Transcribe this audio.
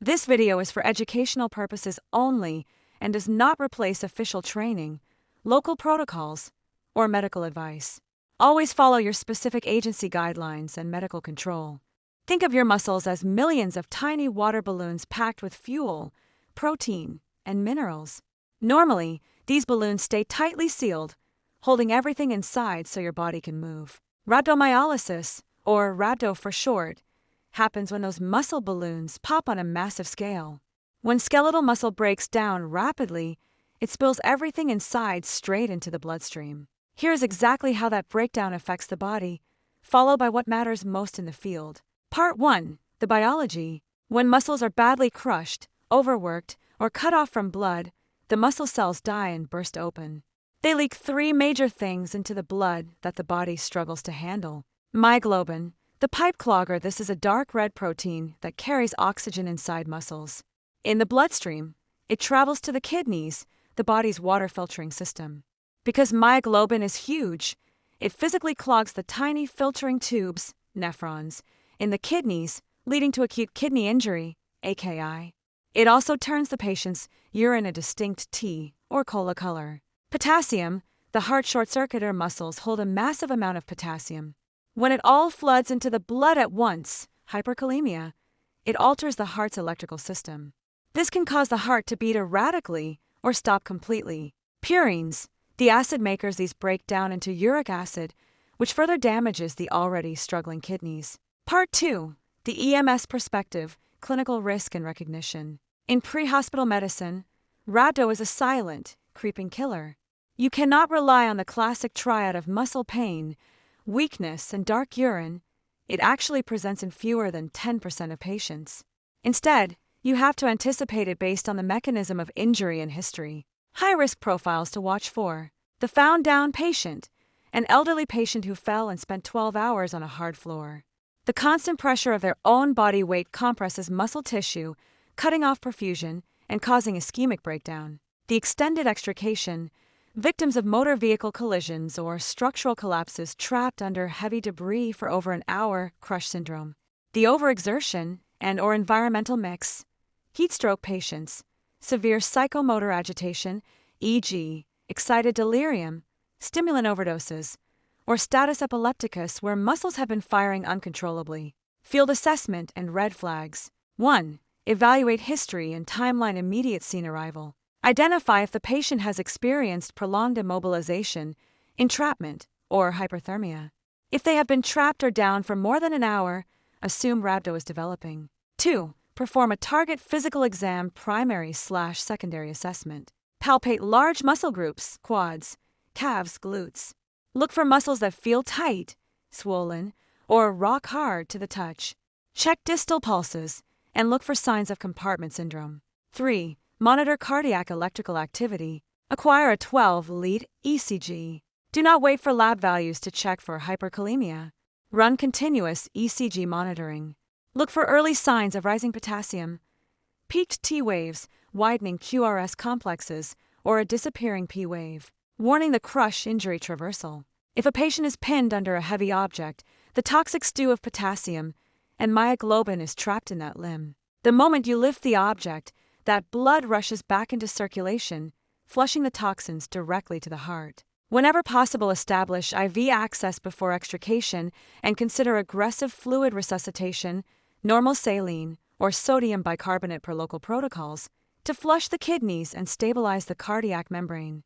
This video is for educational purposes only and does not replace official training, local protocols, or medical advice. Always follow your specific agency guidelines and medical control. Think of your muscles as millions of tiny water balloons packed with fuel, protein, and minerals. Normally, these balloons stay tightly sealed, holding everything inside so your body can move. Rhabdomyolysis, or Rhabdo for short, happens when those muscle balloons pop on a massive scale. When skeletal muscle breaks down rapidly, it spills everything inside straight into the bloodstream. Here's exactly how that breakdown affects the body, followed by what matters most in the field. Part 1. The biology. When muscles are badly crushed, overworked, or cut off from blood, the muscle cells die and burst open. They leak 3 major things into the blood that the body struggles to handle. Myoglobin, the pipe clogger. This is a dark red protein that carries oxygen inside muscles. In the bloodstream, it travels to the kidneys, the body's water filtering system. Because myoglobin is huge, it physically clogs the tiny filtering tubes, nephrons, in the kidneys, leading to acute kidney injury, AKI. It also turns the patient's urine a distinct T or cola color. Potassium, the heart short-circuiter muscles hold a massive amount of potassium. When it all floods into the blood at once, hyperkalemia, it alters the heart's electrical system. This can cause the heart to beat erratically or stop completely. Purines, the acid makers, these break down into uric acid, which further damages the already struggling kidneys. Part 2. The EMS perspective, clinical risk and recognition. In pre-hospital medicine, Rhabdo is a silent, creeping killer. You cannot rely on the classic triad of muscle pain, weakness, and dark urine. It actually presents in fewer than 10% of patients. Instead, you have to anticipate it based on the mechanism of injury and history. High-risk profiles to watch for. The found-down patient, an elderly patient who fell and spent 12 hours on a hard floor. The constant pressure of their own body weight compresses muscle tissue, cutting off perfusion and causing ischemic breakdown. The extended extrication, victims of motor vehicle collisions or structural collapses trapped under heavy debris for over an hour, crush syndrome. The overexertion and/or environmental mix, heat stroke patients, severe psychomotor agitation, e.g., excited delirium, stimulant overdoses, or status epilepticus where muscles have been firing uncontrollably. Field assessment and red flags. 1. Evaluate history and timeline immediate scene arrival. Identify if the patient has experienced prolonged immobilization, entrapment, or hyperthermia. If they have been trapped or down for more than an hour, assume Rhabdo is developing. 2. Perform a target physical exam, primary/secondary assessment. Palpate large muscle groups, quads, calves, glutes. Look for muscles that feel tight, swollen, or rock hard to the touch. Check distal pulses and look for signs of compartment syndrome. 3. Monitor cardiac electrical activity. Acquire a 12-lead ECG. Do not wait for lab values to check for hyperkalemia. Run continuous ECG monitoring. Look for early signs of rising potassium, peaked T waves, widening QRS complexes, or a disappearing P wave. Warning: the crush injury traversal. If a patient is pinned under a heavy object, the toxic stew of potassium and myoglobin is trapped in that limb. The moment you lift the object, that blood rushes back into circulation, flushing the toxins directly to the heart. Whenever possible, establish IV access before extrication and consider aggressive fluid resuscitation, normal saline, or sodium bicarbonate per local protocols, to flush the kidneys and stabilize the cardiac membrane.